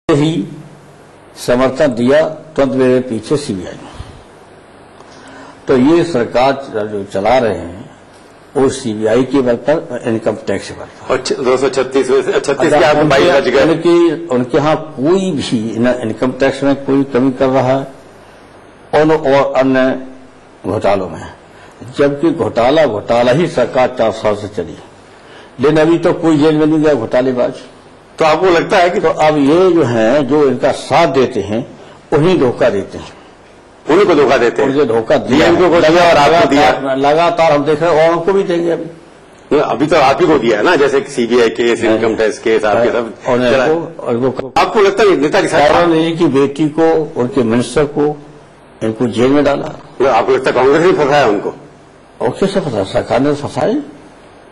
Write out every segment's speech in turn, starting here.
ही समर्थन दिया तुरंत मेरे पीछे सीबीआई। तो ये सरकार जो चला रहे हैं वो सीबीआई के बल पर, इनकम टैक्स बल पर। और 236 के आप 22 बच गए। उनके यहाँ कोई भी इनकम टैक्स में कोई कमी कर रहा है और अन्य घोटालों में, जबकि घोटाला ही सरकार 4 साल से चली, लेकिन अभी तो कोई जेल में नहीं गया घोटालेबाज। तो आपको लगता है कि तो अब ये जो है जो इनका साथ देते हैं उन्हीं धोखा देते हैं, उन्हीं को धोखा देते हैं। उनको धोखा दिया और आपको दिया लगातार हम देख रहे हैं और उनको भी देंगे अभी तो आप ही को दिया है ना, जैसे CBI case, income tax case आपके सब। आपको लगता है नेता के साथ कारण नहीं कि बेटी को, उनके मिनिस्टर को इनको जेल में डाला। आपको लगता है कांग्रेस ने फंसाया उनको? और कैसे फंसाया? सरकार ने फंसाई,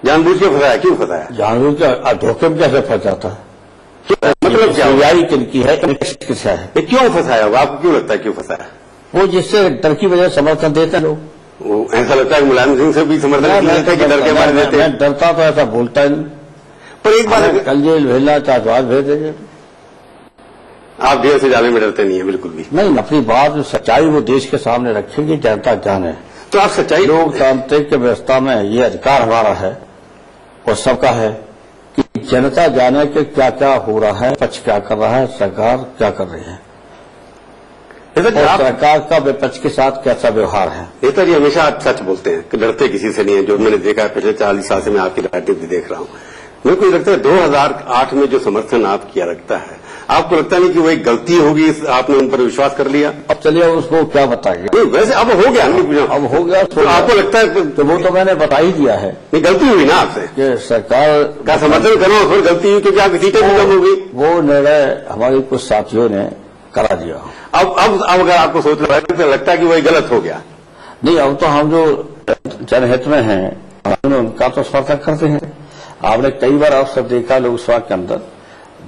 जानबूझ के फंसाया। क्यों फंसाया? जानबूझ के धोखे में कैसे फंस जाता है? मतलब क्या तैयारी किनकी है, किसका है? क्यों फंसाया होगा? आपको क्यों लगता है क्यों फंसाया? वो जिससे डर की वजह समर्थन देते हैं लोग। ऐसा लगता है कि मुलायम सिंह से भी समर्थन मिलता है कि डर के बारे में देते हैं। डरता तो ऐसा बोलता ही नहीं। पर एक बार कल जेल भेजना चाहे तो आज भेज देंगे। आप जेल से जाने में डरते नहीं है बिल्कुल भी? नहीं, अपनी बात जो सच्चाई वो देश के सामने रखेंगे, जनता जाने। तो आप सच्चाई, लोकतांत्रिक व्यवस्था में ये अधिकार हमारा है और सबका है कि जनता जाने के क्या क्या हो रहा है, पक्ष क्या कर रहा है, सरकार क्या कर रही है, और सरकार का विपक्ष के साथ कैसा व्यवहार है। नेता जी हमेशा आप सच बोलते हैं कि डरते किसी से नहीं है। जो मैंने देखा है पिछले 40 साल से मैं आपकी राजनीति देख रहा हूं, मेरे को लगता है 2008 में जो समर्थन आप किया रखता है, आपको लगता नहीं कि वो एक गलती होगी, आपने उन पर विश्वास कर लिया? अब चलिए उसको क्या बताएंगे? वैसे अब हो गया ना, अब हो गया तो आपको लगता है? तो वो तो मैंने बता ही दिया है। नहीं, गलती हुई ना आपसे कि सरकार का समर्थन करो और फिर गलती हुई क्योंकि आपकी सीटें भी कम हो गई। वो निर्णय हमारे कुछ साथियों ने करा दिया। अब अगर आपको सोच रहा है तो लगता है कि वही गलत हो गया? नहीं, अब तो हम जो जनहित में हैं उनका तो समर्थन करते हैं। आपने कई बार अवसर देखा लोकसभा के अंदर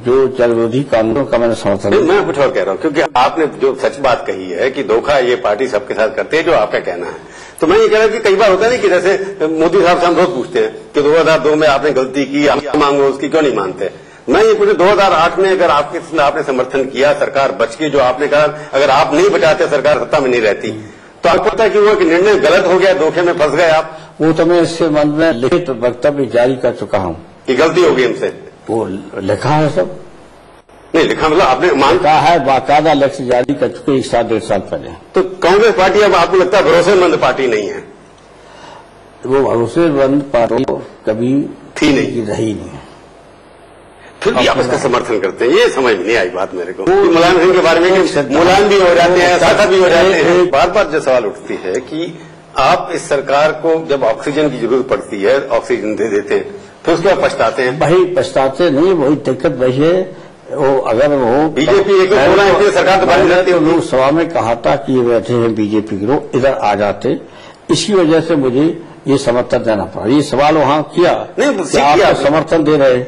जो जन विरोधी कानूनों का मैंने समर्थन। मैं कुछ और कह रहा हूं, क्योंकि आपने जो सच बात कही है कि धोखा ये पार्टी सबके साथ करती है, जो आपका कहना है। तो मैं ये कह रहा हूं कि कई बार होता है कि जैसे मोदी साहब से हम रोज पूछते हैं कि 2002 में आपने गलती की, आप मांगो उसकी, क्यों नहीं मानते? मैं ये पूछे 2008 में अगर आपने समर्थन किया, सरकार बच गई, जो आपने कहा अगर आप नहीं बचाते सरकार सत्ता में नहीं रहती, तो आपको पता है कि वो निर्णय गलत हो गया, धोखे में फंस गए आप? वो तो मैं इसके मन में लिखित वक्तव्य जारी कर चुका हूं कि गलती होगी हमसे। वो लिखा है सब? नहीं लिखा, मतलब आपने मांगा है, बाकायदा लक्ष्य जारी कर चुके 1 साल 1.5 साल पहले। तो कांग्रेस पार्टी अब आपको लगता है भरोसेमंद पार्टी नहीं है? वो भरोसेमंद पार्टी कभी थी नहीं, रही नहीं, फिर भी आप इसका समर्थन करते हैं। ये समझ में नहीं आई बात मेरे को। मुलायम सिंह के बारे में मुलायम भी हो जाते हैं, साथा भी हो जाते हैं। बार बार जो सवाल उठती है कि आप इस सरकार को जब ऑक्सीजन की जरूरत पड़ती है ऑक्सीजन दे देते हैं, फिर उसके बाद पछताते हैं। भाई पछताते नहीं, वही दिक्कत वही है। वो अगर वो बीजेपी एक सरकार तो बन जाती है। लोकसभा में कहा था कि ये बैठे हैं बीजेपी के लोग, इधर आ जाते, इसकी वजह से मुझे ये समर्थन देना पड़ा। ये सवाल वहां किया नहीं, आप समर्थन दे रहे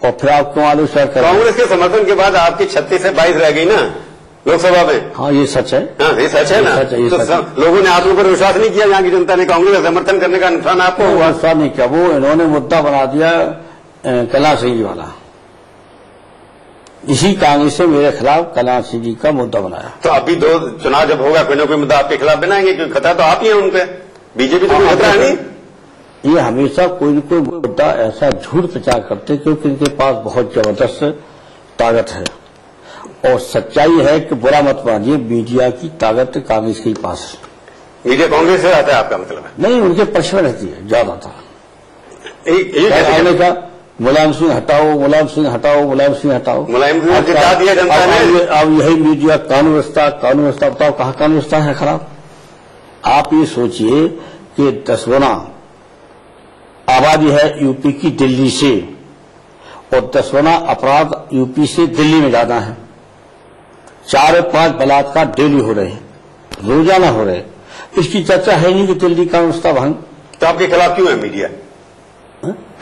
और फिर आप क्यों आलोचना कर? कांग्रेस के समर्थन के बाद आपकी 36 से 22 रह गई ना लोकसभा में। हाँ ये सच है। हाँ ये सच है ना। तो लोगों ने आप ऊपर विश्वास नहीं किया, यहाँ की जनता ने कांग्रेस का समर्थन करने का नुकसान आपको हुआ? विश्वास नहीं किया, वो इन्होंने मुद्दा बना दिया कैलाश सिंह जी वाला। इसी कांग्रेस से मेरे खिलाफ कैलाश सिंह जी का मुद्दा बनाया। तो अभी 2 चुनाव जब होगा कोई ना कोई मुद्दा आपके खिलाफ बनाएंगे, क्योंकि खतरा तो आप ही है उन पे, बीजेपी तो खतरा है नहीं। ये हमेशा कोई न कोई मुद्दा ऐसा झूठ प्रचार करते क्योंकि इनके पास बहुत जबरदस्त ताकत है। और सच्चाई है कि बुरा मत मानिए, मीडिया की ताकत कांग्रेस के पास है। मीडिया कांग्रेस से आता है आपका मतलब है? नहीं, उनके पक्ष में रहती है ज्यादा था। एक मुलायम सिंह हटाओ, मुलायम सिंह हटाओ, मुलायम सिंह हटाओ, मुलायम सिंह जिता दिया जनता ने। अब यही मीडिया कानून व्यवस्था बताओ कहाँ कानून व्यवस्था है खराब? आप ये सोचिए कि 10 गुना आबादी है यूपी की दिल्ली से, और 10 गुना अपराध यूपी से दिल्ली में ज्यादा है। 4-5 बलात्कार डेली हो रहे हैं, रोजाना हो रहे हैं। इसकी चर्चा है नहीं कि दिल्ली का व्यवस्था भंग। तो आपके खिलाफ क्यों है मीडिया?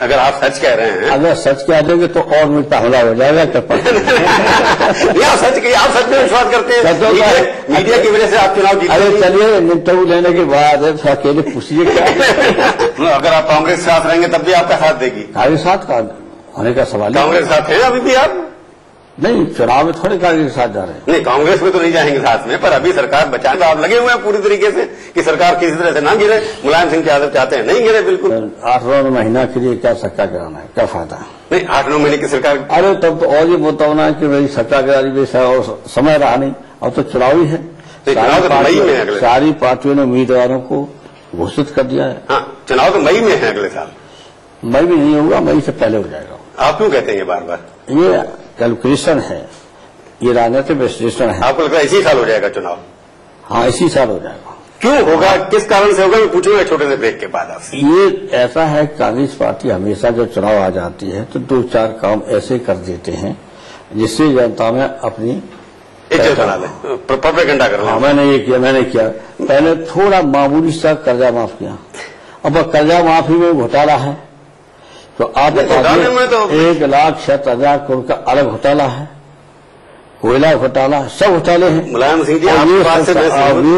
अगर आप सच कह रहे हैं, अगर सच कह देंगे तो और मुझ पर हमला हो जाएगा। आप सच में विश्वास करते हैं? मीडिया की वजह से आप चुनाव जीते? अरे चलिए इंटरव्यू लेने के बाद अकेले पूछिए क्या। अगर आप कांग्रेस के साथ रहेंगे तब भी आपका साथ देगी? कांग्रेस साथ का होने का सवाल। कांग्रेस साथ है अभी भी आप? नहीं, चुनाव में थोड़े कांग्रेस के साथ जा रहे हैं। नहीं, कांग्रेस में तो नहीं जाएंगे साथ में, पर अभी सरकार बचाने तो आप लगे हुए हैं पूरी तरीके से कि सरकार किसी तरह से ना गिरे। मुलायम सिंह यादव चाहते हैं नहीं गिरे, बिल्कुल। 8-9 महीना के लिए क्या सरकार गिराना है, क्या फायदा? नहीं, 8-9 महीने की सरकार। अरे तब तो और ये बताओ ना कि भाई सरकार गिरानी और समय रहा नहीं, अब तो चुनाव ही है। सारी पार्टियों ने उम्मीदवारों को घोषित कर दिया है। हाँ, चुनाव तो मई में है अगले साल। मई में नहीं होगा, मई से पहले हो जाएगा। आप क्यों कहते हैं ये बार बार? ये कैलकुलेशन है, ये राजनीतिक विश्लेषण है। आपको लगता है इसी साल हो जाएगा चुनाव? हाँ, इसी साल हो जाएगा। क्यों होगा, किस कारण से होगा, मैं पूछूंगा छोटे से ब्रेक के बाद आपसे। ये ऐसा है, कांग्रेस पार्टी हमेशा जब चुनाव आ जाती है तो 2-4 काम ऐसे कर देते हैं जिससे जनता में अपनी इज्जत बना ले, प्रोपेगेंडा कर ले। हाँ, मैंने ये किया, मैंने किया। पहले थोड़ा मामूली सा कर्जा माफ किया, अब कर्जा माफी में घोटाला है तो आप 1,60,000 करोड़ का अलग घोटाला है, कोयला घोटाला, सब घोटाले हैं। मुलायम सिंह जी, ये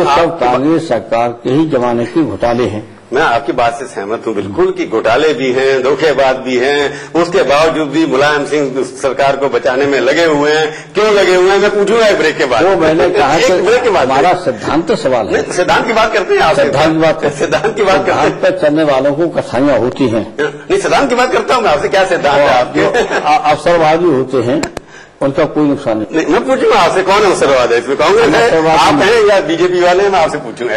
सब कांग्रेस सरकार के ही जमाने के घोटाले हैं। मैं आपकी बात से सहमत हूं बिल्कुल कि घोटाले भी हैं, धोखेबाज भी हैं, उसके बावजूद भी मुलायम सिंह सरकार को बचाने में लगे हुए हैं। क्यों लगे हुए हैं, मैं पूछूंगा एक ब्रेक के बाद। तो मैंने कहा ब्रेक के बाद हमारा सिद्धांत सवाल है। सिद्धांत की बात करते हैं आप? सिद्धांत की बात करते हैं। सिद्धांत की बात करते हैं। पर चलने वालों को कसाइयां होती हैं। नहीं, सिद्धांत की बात करता हूँ मैं आपसे, क्या सिद्धांत है आपके? अवसरवादी होते हैं, उनका कोई नुकसान नहीं। मैं पूछूंगा आपसे, कौन अवसरवाद है इसमें, कांग्रेस है, आप हैं या बीजेपी वाले हैं? मैं आपसे पूछूंगा।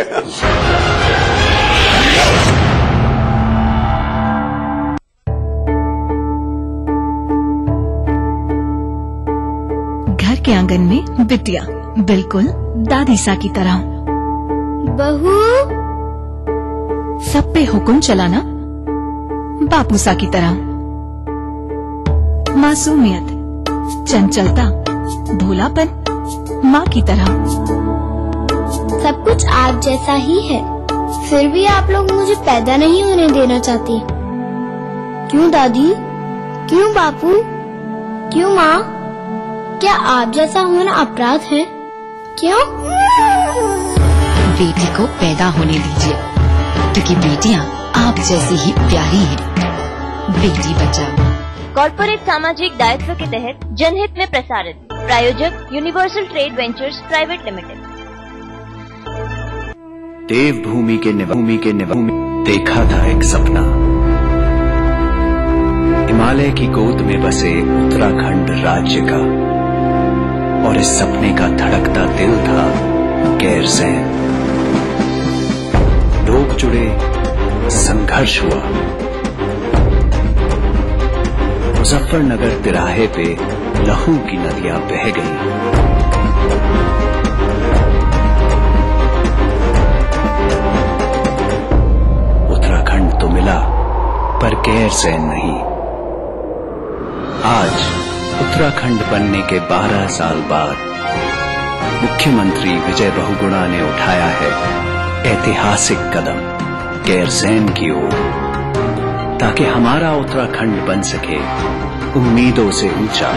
घर के आंगन में बिटिया बिल्कुल दादी सा की तरह। बहू, सब पे हुक्म चलाना बापू सा की तरह। मासूमियत, चंचलता, भोलापन माँ की तरह। सब कुछ आप जैसा ही है, फिर भी आप लोग मुझे पैदा नहीं होने देना चाहती। क्यों दादी, क्यों बापू, क्यों माँ? क्या आप जैसा होना अपराध है? क्यों? बेटी को पैदा होने दीजिए, क्योंकि बेटियां आप जैसी ही प्यारी हैं। बेटी बचाओ। कॉर्पोरेट सामाजिक दायित्व के तहत जनहित में प्रसारित। प्रायोजक Universal Trade Ventures Private Limited. देवभूमि के निवासी देखा था एक सपना। हिमालय की गोद में बसे उत्तराखंड राज्य का, और इस सपने का धड़कता दिल था गैरसैंण। लोग जुड़े, संघर्ष हुआ। मुजफ्फरनगर तिराहे पे लहू की नदियां बह गईं। उत्तराखंड तो मिला, पर गैरसैंण नहीं। आज उत्तराखंड बनने के 12 साल बाद मुख्यमंत्री विजय बहुगुणा ने उठाया है ऐतिहासिक कदम गैरसैंण की ओर, ताकि हमारा उत्तराखंड बन सके उम्मीदों से ऊंचा।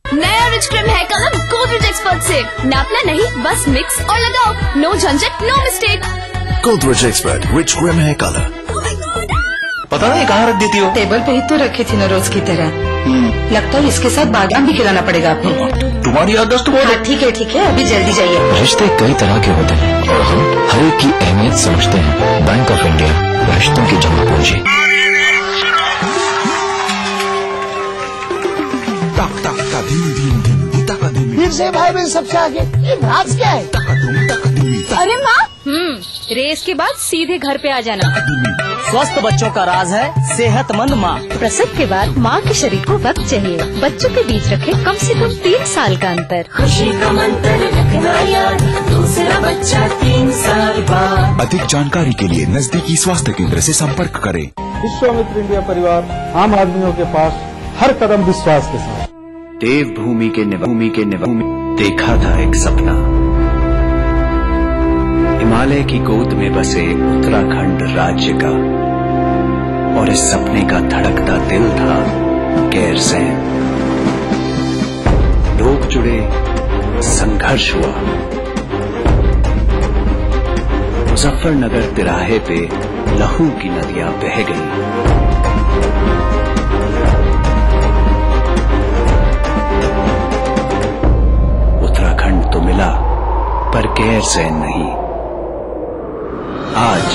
नया rich cream hair colour Godrej expert से। नापना नहीं, बस मिक्स और लगाओ। नो झंझट, no mistake. Godrej expert rich cream hair colour. पता नहीं कहाँ रख देती हो? टेबल पे ही तो रखी थी ना रोज की तरह। लगता है इसके साथ बादाम भी खिलाना पड़ेगा आपको। तुम्हारी याददाश्त बहुत है। ठीक है, अभी जल्दी जाइए। रिश्ते कई तरह के होते हैं और हम हर एक की अहमियत समझते हैं। बैंक ऑफ इंडिया, रिश्तों की जमा पूंजी। फिर से भाई बहन सबसे आगे, ये राज क्या है? अरे माँ, रेस के बाद सीधे घर पे आ जाना। स्वस्थ बच्चों का राज है सेहतमंद माँ। प्रसव के बाद माँ के शरीर को वक्त चाहिए। बच्चों के बीच रखे कम से कम 3 साल का अंतर। खुशी का मंत्र रखना याद, दूसरा बच्चा 3 साल बाद। अधिक जानकारी के लिए नजदीकी स्वास्थ्य केंद्र से संपर्क करें। विश्वामित्र इंडिया परिवार आम आदमियों के पास हर कदम विश्वास के साथ। देवभूमि के निवासी देखा था एक सपना। हिमालय की गोद में बसे उत्तराखंड राज्य का, और इस सपने का धड़कता दिल था गैरसैंण। लोग जुड़े, संघर्ष हुआ। मुजफ्फरनगर तिराहे पे लहू की नदियां बह गई। उत्तराखंड तो मिला पर गैरसैंण नहीं। आज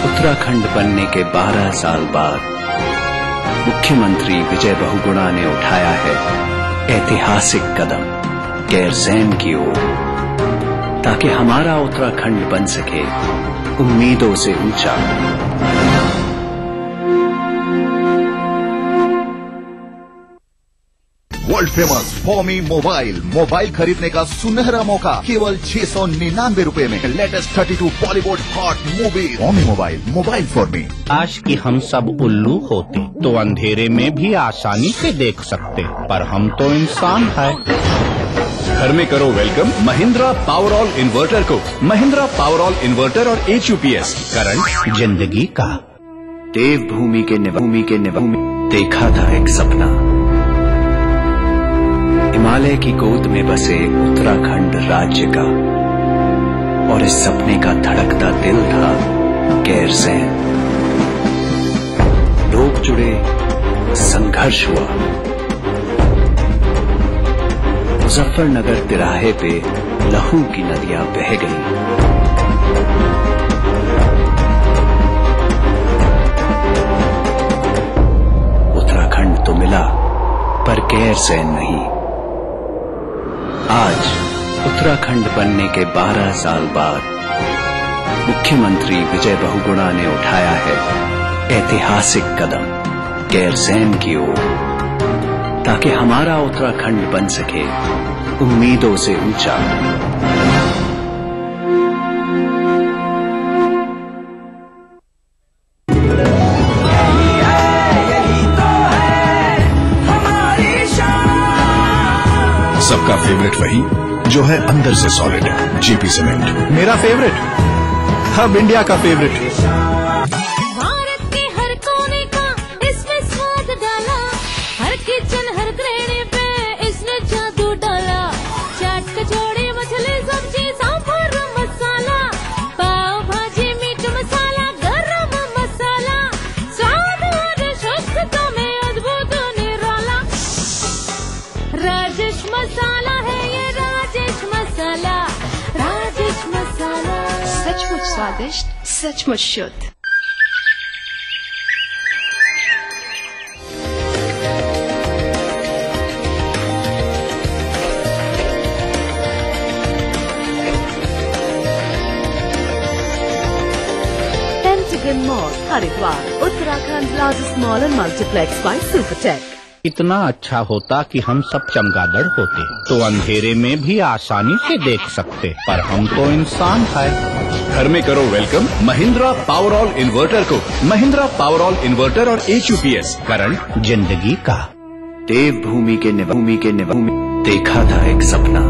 उत्तराखंड बनने के 12 साल बाद मुख्यमंत्री विजय बहुगुणा ने उठाया है ऐतिहासिक कदम गैरसैंण की ओर, ताकि हमारा उत्तराखंड बन सके उम्मीदों से ऊंचा। वर्ल्ड फेमस फॉमी मोबाइल खरीदने का सुनहरा मौका केवल 699 रुपए में। Latest 32 Bollywood hot movie. Foamy mobile for me. काश कि हम सब उल्लू होते तो अंधेरे में भी आसानी से देख सकते, पर हम तो इंसान हैं। घर में करो वेलकम महिंद्रा पावरऑल इन्वर्टर को। महिंद्रा पावरऑल इन्वर्टर और HUPS करंट जिंदगी का। देवभूमि के निवासी देखा था एक सपना, हिमालय की गोद में बसे उत्तराखंड राज्य का, और इस सपने का धड़कता दिल था गैरसैंण। लोग जुड़े, संघर्ष हुआ। मुजफ्फरनगर तिराहे पे लहू की नदियां बह गई। उत्तराखंड तो मिला पर गैरसैंण नहीं। आज उत्तराखंड बनने के 12 साल बाद मुख्यमंत्री विजय बहुगुणा ने उठाया है ऐतिहासिक कदम गैरसैंण की ओर, ताकि हमारा उत्तराखंड बन सके उम्मीदों से ऊंचा। सबका फेवरेट वही जो है अंदर से सॉलिड। JP सीमेंट मेरा फेवरेट, हब इंडिया का फेवरेट। भारत के हर कोने का इसमें स्वाद डाला, हर किचन हर गृहिणी पे इसने जादू डाला। चाट कचौड़ी मछली सब्जी सांभर मसाला, पाव भाजी मीट मसाला गरम मसाला, स्वाद और शुद्धता में अद्भुत निराला। राजेश मसाला है ये, राजेश मसाला, राजेश मसाला। सचमुच स्वादिष्ट, सचमुच शुद्ध। Pentagon Mall, Haridwar, Uttarakhand largest mall and multiplex by Supertech. इतना अच्छा होता कि हम सब चमगादड़ होते तो अंधेरे में भी आसानी से देख सकते, पर हम तो इंसान हैं। घर में करो वेलकम महिंद्रा पावरऑल इन्वर्टर को। महिंद्रा पावरऑल इन्वर्टर और HUPS करंट जिंदगी का। देवभूमि के निवासी देखा था एक सपना,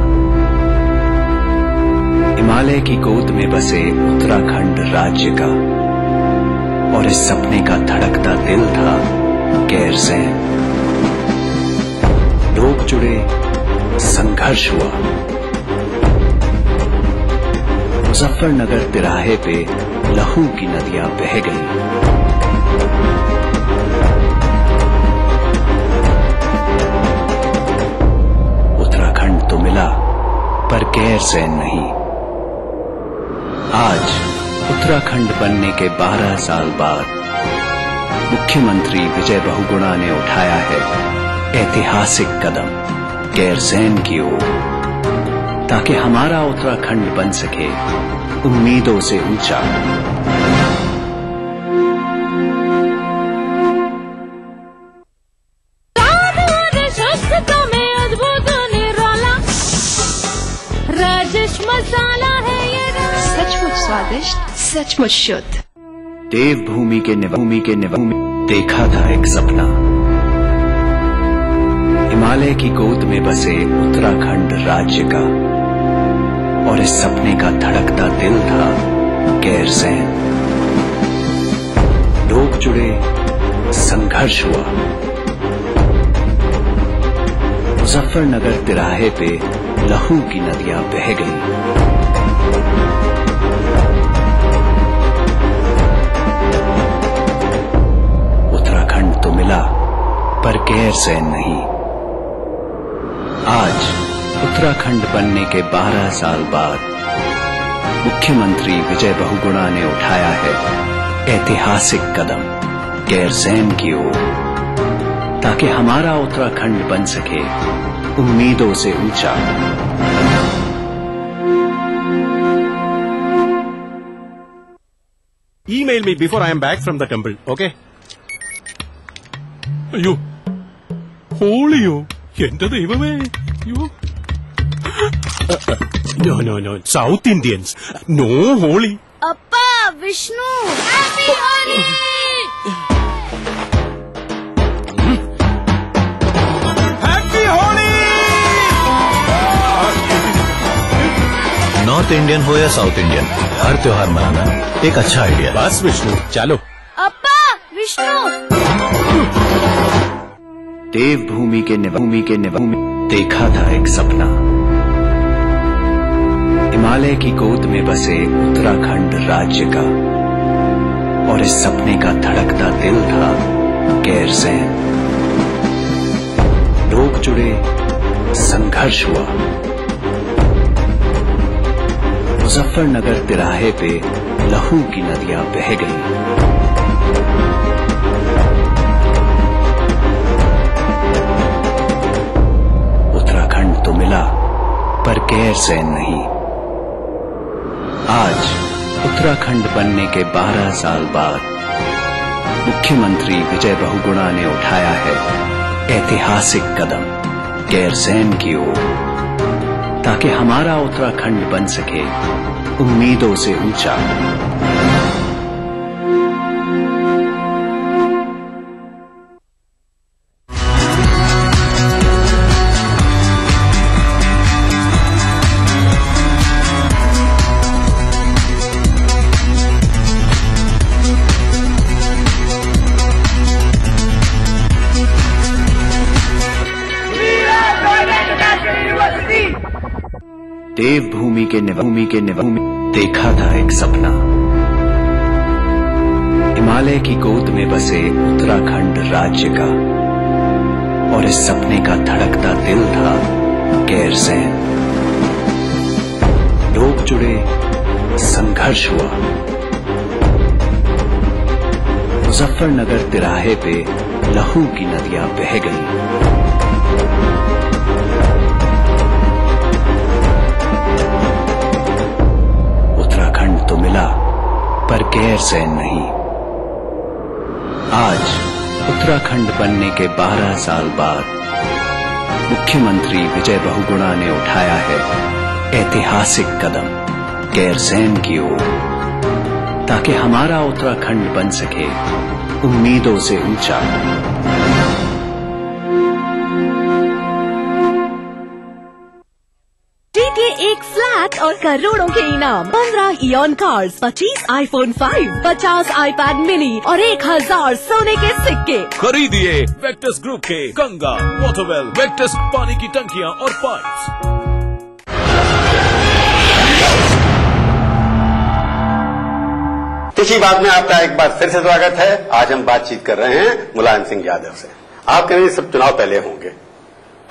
हिमालय की गोद में बसे उत्तराखंड राज्य का, और इस सपने का धड़कता दिल था गैरसैंण। लोग जुड़े, संघर्ष हुआ। मुजफ्फरनगर तिराहे पे लहू की नदियां बह गई। उत्तराखंड तो मिला पर गैरसैंण नहीं। आज उत्तराखंड बनने के 12 साल बाद मुख्यमंत्री विजय बहुगुणा ने उठाया है ऐतिहासिक कदम गैरसैंण की ओर, ताकि हमारा उत्तराखंड बन सके उम्मीदों से ऊंचा। राजेश मसाला है ये, सचमुच स्वादिष्ट, सचमुच शुद्ध। देवभूमि के निवासी देखा था एक सपना, हिमालय की गोद में बसे उत्तराखंड राज्य का, और इस सपने का धड़कता दिल था गैरसैंण। लोग जुड़े, संघर्ष हुआ। मुजफ्फरनगर तिराहे पे लहू की नदियां बह गई। गैरसैंण नहीं। आज उत्तराखंड बनने के 12 साल बाद मुख्यमंत्री विजय बहुगुणा ने उठाया है ऐतिहासिक कदम गैरसैंण की ओर, ताकि हमारा उत्तराखंड बन सके उम्मीदों से ऊंचा। Email me before I am back from the temple, okay? അയ്യോ ഹോളിയോ എന്റെ ദൈവമേ അയ്യോ no no no South Indians no Holi अप्पा Vishnu happy Holi. Happy Holi. North Indian हो या साउथ इंडियन, हर त्योहार मनाना एक अच्छा आइडिया। बस विष्णु चलो। अप्पा विष्णु देवभूमि के निभूमि देखा था एक सपना, हिमालय की गोद में बसे उत्तराखंड राज्य का, और इस सपने का धड़कता दिल था गैरसैंण। लोग जुड़े, संघर्ष हुआ, मुजफ्फरनगर तिराहे पे लहू की नदियां बह गईं। उत्तराखंड तो मिला पर गैरसैंण नहीं। आज उत्तराखंड बनने के 12 साल बाद मुख्यमंत्री विजय बहुगुणा ने उठाया है ऐतिहासिक कदम गैरसैंण की ओर, ताकि हमारा उत्तराखंड बन सके उम्मीदों से ऊंचा। देवभूमि के निभूमि देखा था एक सपना, हिमालय की गोद में बसे उत्तराखंड राज्य का, और इस सपने का धड़कता दिल था गैरसैंण। लोग जुड़े, संघर्ष हुआ, मुजफ्फरनगर तिराहे पे लहू की नदियां बह गईं। तो मिला पर गैरसैंण नहीं। आज उत्तराखंड बनने के 12 साल बाद मुख्यमंत्री विजय बहुगुणा ने उठाया है ऐतिहासिक कदम गैरसैंण की ओर, ताकि हमारा उत्तराखंड बन सके उम्मीदों से ऊंचा। एक फ्लैट और करोड़ों के इनाम, 15 ion cars, 25 iPhone 5, 50 iPad mini और 1000 सोने के सिक्के। खरीदिए वेक्टस ग्रुप के गंगा, वाटरवेल, वेक्टस पानी की टंकियां और पाइप्स। किसी बात में आपका एक बार फिर से स्वागत है। आज हम बातचीत कर रहे हैं मुलायम सिंह यादव से। आप कह रहे हैं सब चुनाव पहले होंगे,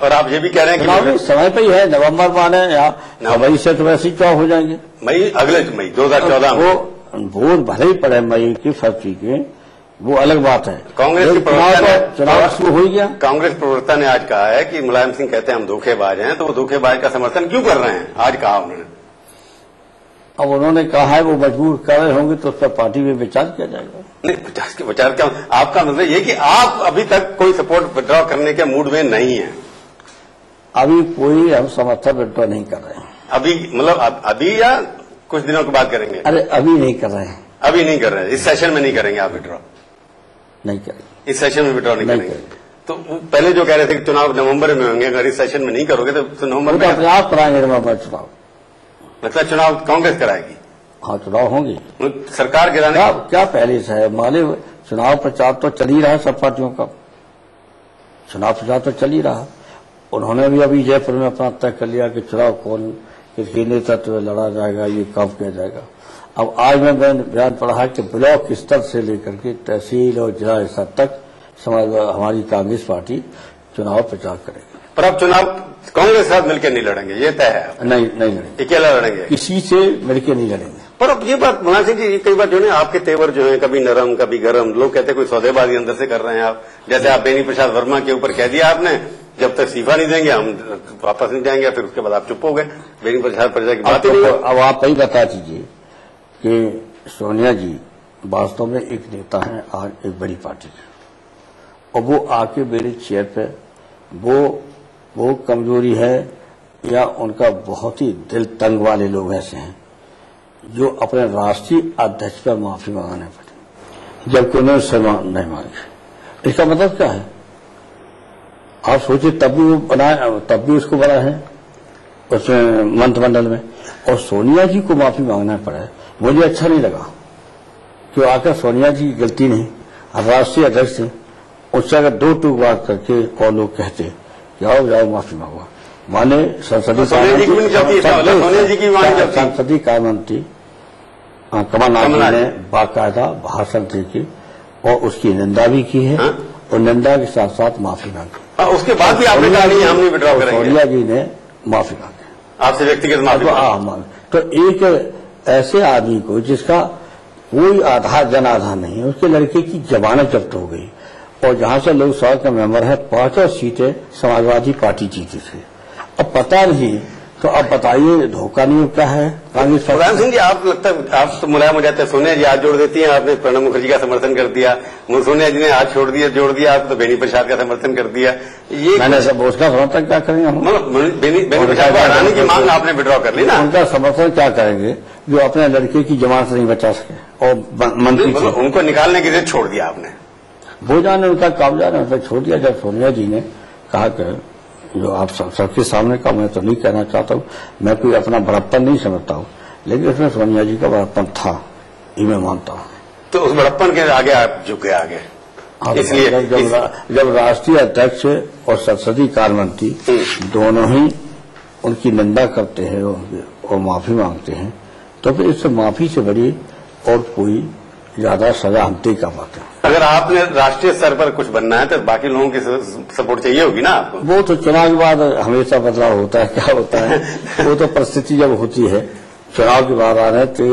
और आप ये भी कह रहे हैं कि समय पे ही है, नवंबर में आने या मई से तो वैसे ही चुनाव हो जाएंगे। मई अगले मई 2014 में वोट भले ही पड़े मई की फरवरी के, वो अलग बात है। कांग्रेस के प्रवक्ता ने चुनाव शुरू हो गया। कांग्रेस प्रवक्ता ने आज कहा है कि मुलायम सिंह कहते हैं हम धोखेबाज हैं, तो वो धोखेबाज का समर्थन क्यों कर रहे हैं? आज कहा उन्होंने। अब उन्होंने कहा है वो मजबूर कर रहे होंगे तो उस पर पार्टी में विचार किया जाएगा। नहीं, विचार क्या? आपका मतलब ये कि आप अभी तक कोई सपोर्ट विड्रॉ करने के मूड में नहीं है? अभी कोई हम समर्थन विड्रॉ नहीं कर रहे हैं। अभी मतलब अभी या कुछ दिनों के बाद करेंगे? अरे अभी नहीं कर रहे हैं। अभी नहीं कर रहे हैं? इस सेशन में नहीं करेंगे आप विड्रॉ? नहीं करेंगे इस सेशन में विड्रॉ नहीं करेंगे। तो पहले जो कह रहे थे कि चुनाव नवंबर में होंगे, अगर इस सेशन में नहीं करोगे तो नवंबर में अपने आप कराएंगे नवंबर चुनाव। मतलब चुनाव कांग्रेस कराएगी? हाँ, चुनाव होंगे। सरकार गिराने क्या पहले से है? माने चुनाव प्रचार तो चल ही रहा है सब पार्टियों का, चुनाव प्रचार तो चल ही रहा। उन्होंने भी अभी जयपुर में अपना तय कर लिया कि चुनाव कौन किसके नेतृत्व में लड़ा जाएगा, ये कब किया जाएगा। अब आज मैं बयान पढ़ा कि ब्लॉक स्तर से लेकर के तहसील और जिला स्तर तक हमारी कांग्रेस पार्टी चुनाव प्रचार करेगी। पर अब चुनाव कांग्रेस के साथ मिलकर नहीं लड़ेंगे, ये तय है? नहीं लड़ेंगे, अकेला लड़ेंगे, किसी से मिलकर नहीं लड़ेंगे। पर अब ये बात मुलायम सिंह जी, कई बार जो है आपके तेवर जो है कभी नरम कभी गरम, लोग कहते हैं कोई सौदेबाजी अंदर से कर रहे हैं आप। जैसे आप बेनी प्रसाद वर्मा के ऊपर कह दिया आपने, जब तक इस्तीफा नहीं देंगे हम वापस नहीं जाएंगे, फिर उसके बाद आप चुप हो गए, बेनी प्रसाद परिषद की बात ही नहीं। अब आप यही बता दीजिए कि सोनिया जी वास्तव में एक नेता है आज एक बड़ी पार्टी के, और वो आके मेरे चेयर पे वो कमजोरी है या उनका बहुत ही दिल तंग वाले लोग ऐसे हैं जो अपने राष्ट्रीय अध्यक्ष पर माफी मांगने पड़े जबकि उन्होंने सम्मान नहीं मांगी। इसका मतलब क्या है? आप सोचिए, तब भी वो बनाए, तब भी उसको बना है उसमें मंत्रिमंडल में, और सोनिया जी को माफी मांगना पड़ा। मुझे अच्छा नहीं लगा कि आकर सोनिया जी की गलती नहीं, राष्ट्रीय अध्यक्ष थे, उससे अगर दो टूक बात करके और लोग कहते कि आओ जाओ माफी मांगो, माने संसदीय कार्य मंत्री कमलनाथ जी ने बाकायदा भाषण देके और उसकी निंदा भी की है, और निंदा के साथ साथ माफी मांगी। उसके बाद भी आपने कहा नहीं हम नहीं विड्रॉ करेंगे। सोनिया जी ने माफी मांगी, आपसे व्यक्तिगत माफी मांगी। तो एक ऐसे आदमी को जिसका कोई आधार जन आधार नहीं है, उसके लड़के की जमानत जब्त हो गई, और जहां से लोकसभा का मेंबर है 5 सीटें समाजवादी पार्टी जीती थी। अब पता नहीं, तो अब बताइए धोखा नहीं क्या है कांग्रेस? मुलायम सिंह जी, आप लगता है आप तो मुलायम हो जाते हैं, सोनिया जी हाथ जोड़ देती हैं, आपने प्रणब मुखर्जी का समर्थन कर दिया, सोनिया जी ने हाथ जोड़ दिया, आप तो बेनी प्रसाद का समर्थन कर दिया। ये मैंने सब उसका समर्थन क्या करेंगे हम? बेनी प्रसाद को हटाने की मांग आपने विड्रॉ कर ली ना। उनका समर्थन क्या करेंगे जो अपने लड़के की जमानत नहीं बचा सके, और मंत्री उनको निकालने के लिए छोड़ दिया आपने? वो जाने उनका काबजा ने उनको छोड़ दिया। जब सोनिया जी ने कहा कि जो आप सबके सामने का मैं तो नहीं कहना चाहता हूँ, मैं कोई अपना बड़प्पन नहीं समझता हूँ, लेकिन उसमें सोनिया जी का बड़प्पन था, ये मैं मानता हूँ। तो उस बड़प्पन के आगे आप झुक गए आगे? इसलिए जब राष्ट्रीय अध्यक्ष और संसदीय कार्य मंत्री दोनों ही उनकी निंदा करते हैं और माफी मांगते हैं, तो फिर इससे माफी से बड़ी और कोई ज्यादा सजा हम तय कर पाते हैं। अगर आपने राष्ट्रीय स्तर पर कुछ बनना है तो बाकी लोगों की सपोर्ट चाहिए होगी ना आपको? वो तो चुनाव के बाद हमेशा बदलाव होता है, क्या होता है वो तो परिस्थिति जब होती है, चुनाव के बाद आ रहे तो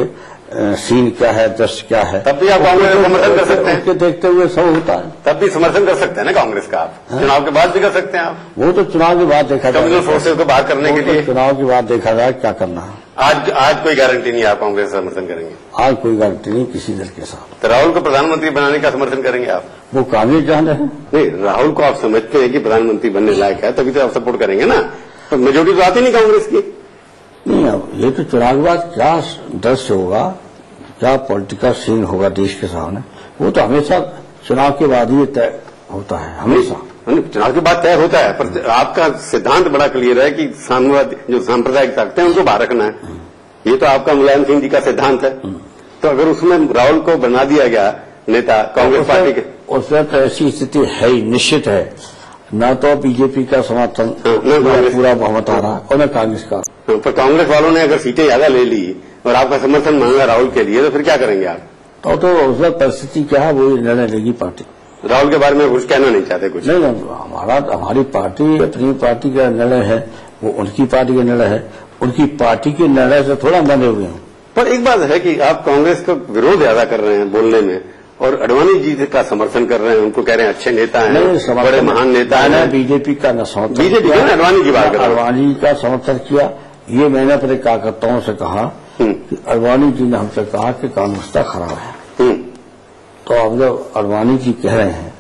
सीन क्या है, दृश्य क्या है, तब भी आप कांग्रेस का समर्थन कर सकते हैं? उसके देखते हुए सब होता है, तब भी समर्थन कर सकते हैं ना कांग्रेस का आप? चुनाव के बाद भी कर सकते हैं आप? वो तो चुनाव के बाद देखा जाए, कम्युनल फोर्सेज को बाहर करने के लिए चुनाव के बाद देखा जाए क्या करना है। आज कोई गारंटी नहीं आप कांग्रेस का समर्थन करेंगे? आज कोई गारंटी नहीं किसी दल के साथ। तो राहुल को प्रधानमंत्री बनाने का समर्थन करेंगे आप? वो कांग्रेस जान रहे हैं। नहीं, राहुल को आप समझते हैं कि प्रधानमंत्री बनने लायक है, तभी तो आप सपोर्ट करेंगे ना। तो मेजोरिटी तो आती नहीं कांग्रेस की। नहीं, अब ये तो चुनाव के बाद क्या दृश्य होगा, क्या पॉलिटिकल सीन होगा देश के सामने, वो तो हमेशा चुनाव के बाद ही तय होता है, हमेशा चुनाव के बाद तय होता है। पर आपका सिद्धांत बड़ा क्लियर है कि जो सांप्रदायिक ताकतें हैं उनको बाहर रखना है, ये तो आपका मुलायम सिंह जी का सिद्धांत है। तो अगर उसमें राहुल को बना दिया गया नेता कांग्रेस पार्टी के, उसमें तो ऐसी स्थिति है ही, निश्चित है, न तो बीजेपी का समर्थन पूरा बहुमत आ रहा और न कांग्रेस का। पर कांग्रेस वालों ने अगर सीटें ज्यादा ले ली और आपका समर्थन मांगा राहुल के लिए, तो फिर क्या करेंगे आप? तो उसमें परिस्थिति क्या है वो निर्णय लेगी पार्टी। राहुल के बारे में कुछ कहना नहीं चाहते? कुछ नहीं, हमारी पार्टी अपनी पार्टी का निर्णय है, वो उनकी पार्टी का निर्णय है, उनकी पार्टी के निर्णय से थोड़ा बंधे हुए हैं। पर एक बात है कि आप कांग्रेस का विरोध ज्यादा कर रहे हैं बोलने में, और अडवाणी जी का समर्थन कर रहे हैं, उनको कह रहे हैं अच्छे नेता हैं, बड़े महान नेता हैं। बीजेपी का न समर्थन, बीजेपी का अडवाणी की बात कर रहे हैं, अडवाणी का समर्थन किया। ये मैंने अपने कार्यकर्ताओं से कहा कि अडवाणी जी ने हमसे कहा कि कानून व्यवस्था खराब है, तो अब जब अडवाणी जी कह रहे हैं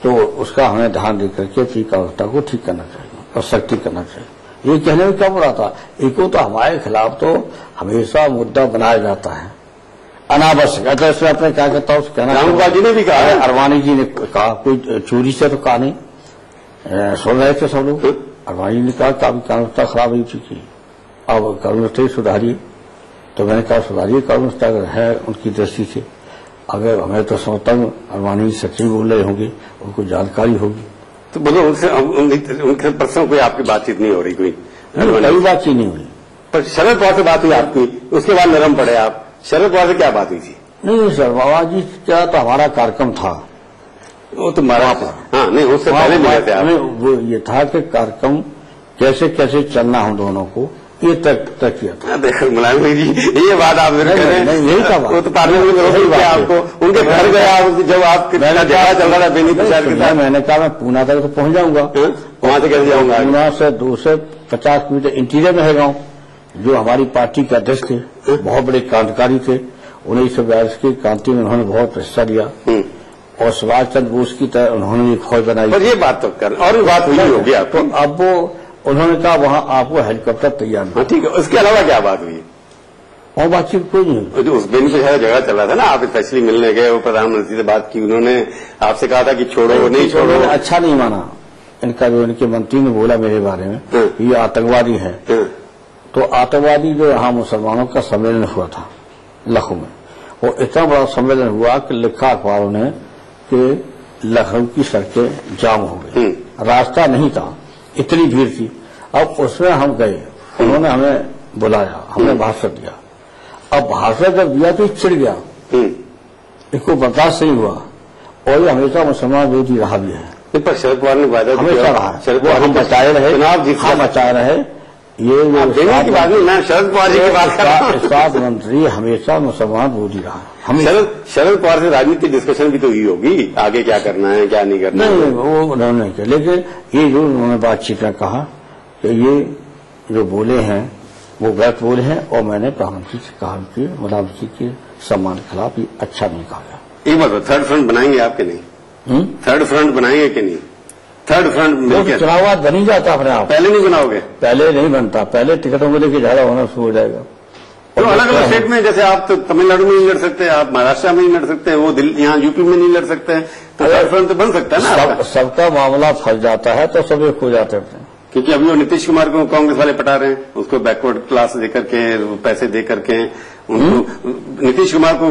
तो उसका हमें ध्यान देकर के फिर व्यवस्था को ठीक करना चाहिए और सख्ती करना चाहिए। ये कहने में क्या बुरा था? एक तो हमारे खिलाफ तो हमेशा मुद्दा बनाया जाता है अनावश्यक। अगर इसमें अपने कार्यकर्ताओं से कहना, रामगोपाल जी ने भी कहा, अडवाणी जी ने कहा, कोई चोरी से तो कहा नहीं, सुन रहे थे सब लोग। अडवाणी ने कहा काफी कानून व्यवस्था खराब हो चुकी, अब कानून व्यवस्था ही सुधारिए। तो मैंने कहा सुधारिए कानून व्यवस्था अगर है उनकी दृष्टि से। अगर हमें तो समझता हूँ अडवाणी सच्ची बोल रहे होंगे, उनको जानकारी होगी, तो बोलो उनके प्रश्नों कोई आपकी बातचीत नहीं हो रही? कोई बातचीत नहीं हुई। पर शरद पवार से बात हुई आपकी, उसके बाद नरम पड़े आप। शरद पवार से क्या बात हुई थी? नहीं सर, बाबा जी क्या तो हमारा कार्यक्रम था वो तो महाराष्ट्र, हाँ नहीं उससे पहले मिले थे आप। वो ये था कि कार्यक्रम कैसे कैसे चलना हम दोनों को ये तय किया था। देखो मुलायम जी, ये बात आप मेरे कह रहे हैं, यही था वो तो पार्लियामेंट में रोक दिया आपको, उनके घर गया जब आप झगड़ा चल रहा था बेनी प्रसाद के साथ। मैंने कहा मैं पूना तक तो पहुंच जाऊंगा, वहां से कैसे जाऊंगा? पूना से 250 किलोमीटर इंटीरियर में है गाँव। जो हमारी पार्टी के अध्यक्ष थे, बहुत बड़े क्रांतिकारी थे, 1942 की क्रांति में उन्होंने बहुत हिस्सा लिया और सुभाष चंद्र बोस की तरह उन्होंने एक फौज बनाई। पर ये बात तो कर, और भी बात हुई होगी आपको। तो अब वो उन्होंने कहा वहां आपको हेलीकॉप्टर तैयार नहीं। ठीक है, उसके अलावा क्या बात हुई? और बातचीत कोई नहीं। जो उस बेनी पे शायद झगड़ा चल रहा था ना, आप स्पेशली मिलने गए, वो प्रधानमंत्री से बात की, उन्होंने आपसे कहा था कि छोड़ो नहीं छोड़ो। अच्छा नहीं माना इनका, जो इनके मंत्री ने बोला मेरे बारे में ये आतंकवादी है। तो आतंकवादी जो यहाँ मुसलमानों का सम्मेलन हुआ था लखनऊ में, वो इतना बड़ा सम्मेलन हुआ कि लिखा अखबारों ने कि लखनऊ की सड़कें जाम हो गई, रास्ता नहीं था, इतनी भीड़ थी। अब उसमें हम गए, उन्होंने हमें बुलाया, हमने भाषण दिया। अब भाषण जब दिया तो चिढ़ गया, इसको बर्दाश्त नहीं हुआ और ये हमेशा मुसलमान विरोधी रहा भी है। पर शरद पवार ने वादा हमेशा रहा है, हम बचाए रहे, हम बचाए रहे। ये की बात नहीं, मैं शरद पवार जी की बात कर रहा हूं। स्वास्थ्य मंत्री हमेशा मुसलमान विरोधी रहा। शरद पवार से राजनीतिक डिस्कशन भी तो हुई होगी, आगे क्या करना है क्या नहीं करना है। नहीं, वो उन्होंने नहीं किया, लेकिन ये जो उन्होंने बातचीत में कहा कि ये जो बोले हैं वो गलत बोले हैं और मैंने प्रधानमंत्री से कहा कि प्रधानमंत्री के सम्मान के खिलाफ ये अच्छा नहीं कहा गया। एक बात, थर्ड फ्रंट बनाएंगे आपके नहीं? थर्ड फ्रंट बनाएंगे कि नहीं? थर्ड फ्रंट मिलकर चुनाव बन ही जाता अपने आप। पहले नहीं बनाओगे? पहले नहीं बनता, पहले टिकटों को लेकर झगड़ा होना शुरू हो जाएगा। तो अलग अलग स्टेट में, जैसे आप तो तमिलनाडु में नहीं लड़ सकते, आप महाराष्ट्र में नहीं लड़ सकते, वो दिल्ली यहाँ यूपी में नहीं लड़ सकते, तो थर्ड फ्रंट तो बन सकता है ना। सबका मामला फंस जाता है तो सब एक हो जाते हैं। क्योंकि अभी वो नीतीश कुमार को कांग्रेस वाले पटा रहे हैं, उसको बैकवर्ड क्लास देकर के पैसे दे करके उनको नीतीश कुमार को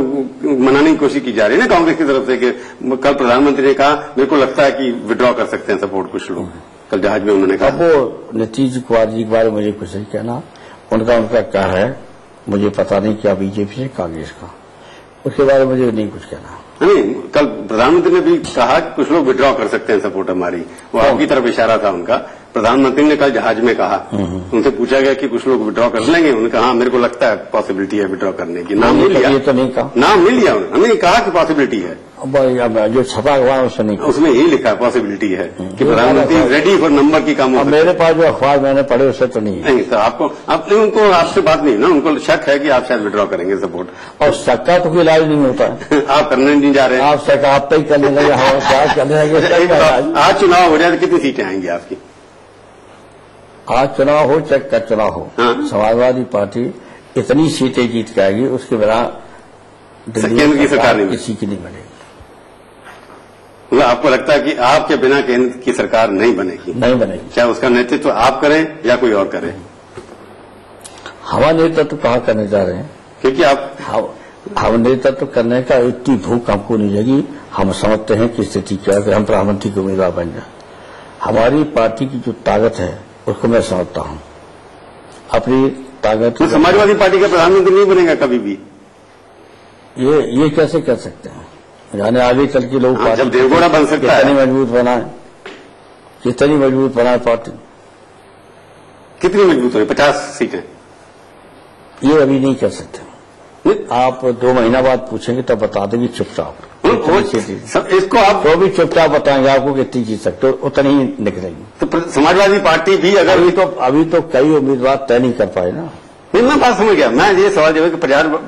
मनाने की कोशिश की जा रही है ना कांग्रेस की तरफ से कि कल प्रधानमंत्री ने कहा मेरे को लगता है कि विड्रॉ कर सकते हैं सपोर्ट कुछ लोग, कल जहाज में उन्होंने कहा। अब वो नीतीश कुमार जी के बारे में मुझे कुछ नहीं कहना, उनका क्या है मुझे पता नहीं, क्या बीजेपी से कांग्रेस का, उसके बारे में मुझे नहीं कुछ कहना। नहीं, कल प्रधानमंत्री ने भी कहा कि कुछ लोग विड्रॉ कर सकते हैं सपोर्ट हमारी, वो आपकी तरफ इशारा था उनका। प्रधानमंत्री ने कल जहाज में कहा, उनसे पूछा गया कि कुछ लोग विड्रॉ कर लेंगे, उन्होंने कहा हाँ मेरे को लगता है पॉसिबिलिटी है विड्रॉ करने की। नाम नहीं लिया, ये तो नहीं कहा, नाम नहीं लिया उन्होंने, कहा कि पॉसिबिलिटी है। जो छपा हुआ है उसमें नहीं, उसमें यही लिखा है पॉसिबिलिटी है कि प्रधानमंत्री रेडी फॉर नंबर की काम हो। मेरे पास जो अखबार मैंने पढ़े उससे तो नहीं है। नहीं सर, आपको उनको आपसे बात नहीं ना, उनको शक है कि आप शायद विड्रॉ करेंगे सपोर्ट, और शक का तो कोई इलाज नहीं होता है। आप करने नहीं जा रहे हैं, आप शक आप ही करने लगे, क्या करने लगे। आज चुनाव हो जाए तो कितनी सीटें आएंगी आपकी? आज चुनाव हो चाहे कल चुनाव हो, समाजवादी पार्टी इतनी सीटें जीत के आएगी उसके बिना केंद्र की सरकार नहीं, किसी की नहीं बनेगी। आपको लगता है कि आपके बिना केंद्र की सरकार नहीं बनेगी? नहीं बनेगी, चाहे उसका नेतृत्व आप करें या कोई और करे। हवा नेतृत्व कहाँ करने जा रहे हैं? क्योंकि आप हम नेतृत्व करने का इतनी भूख हमको नहीं लगी। हम समझते हैं कि स्थिति क्या है, हम प्रधानमंत्री के उम्मीदवार बन जाए। हमारी पार्टी की जो ताकत है उसको मैं समझता हूँ, अपनी ताकत। तो समाजवादी पार्टी का प्रधानमंत्री नहीं बनेगा कभी भी? ये कैसे कह सकते हैं? यानी आगे चल के लोग जब देवगौड़ा बन सकता है, कितनी मजबूत बनाए, कितनी मजबूत बनाए पार्टी, कितनी मजबूत हो? 50 सीटें ये अभी नहीं कर सकते। आप 2 महीना बाद पूछेंगे तब बता देंगे चुपचाप। इसको आप तो भी चुपचाप बताएंगे आपको कितनी जीत सकते हो, उतनी ही निकलेगी। तो समाजवादी पार्टी भी अगर अभी तो कई उम्मीदवार तय नहीं कर पाए ना। मैं बात समझ गया, मैं ये सवाल जो है कि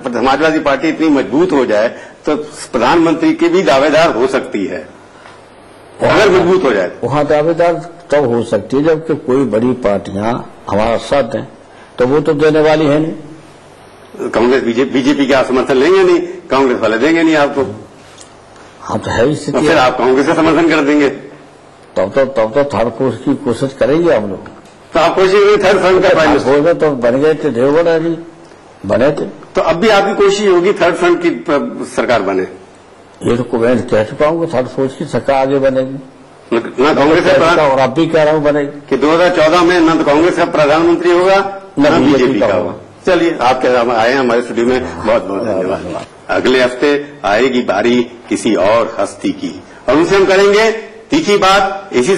समाजवादी पार्टी इतनी मजबूत हो जाए तो प्रधानमंत्री की भी दावेदार हो सकती है, अगर मजबूत हो जाए। वहां दावेदार तब हो सकती है जबकि कोई बड़ी पार्टियां हमारा साथ दें, तो वो तो देने वाली है नहीं। कांग्रेस बीजेपी का समर्थन लेंगे नहीं, कांग्रेस वाले देंगे नहीं आपको। हाँ तो है स्थिति। फिर आप कांग्रेस का समर्थन कर देंगे, तब तो थर्ड फोर्स की कोशिश करेंगे हम लोग। तो आप कोशिश करेंगे थर्ड फ्रंट का प्राइम मिनिस्टर? तो बन गए थे, देवगौड़ा जी बने थे। तो अब भी आपकी कोशिश होगी थर्ड फ्रंट की सरकार बने? ये तो मैं कह चुका हूँ थर्ड फोर्स की सरकार आगे बनेगी, ना कांग्रेस का, और अब भी कह रहा हूँ बनेगी कि 2014 में न तो कांग्रेस का प्रधानमंत्री होगा न बीजेपी का होगा। चलिए, आपके आए हमारे स्टूडियो में, बहुत बहुत धन्यवाद। अगले हफ्ते आएगी बारी किसी और हस्ती की, और उनसे हम करेंगे तीखी बात इसी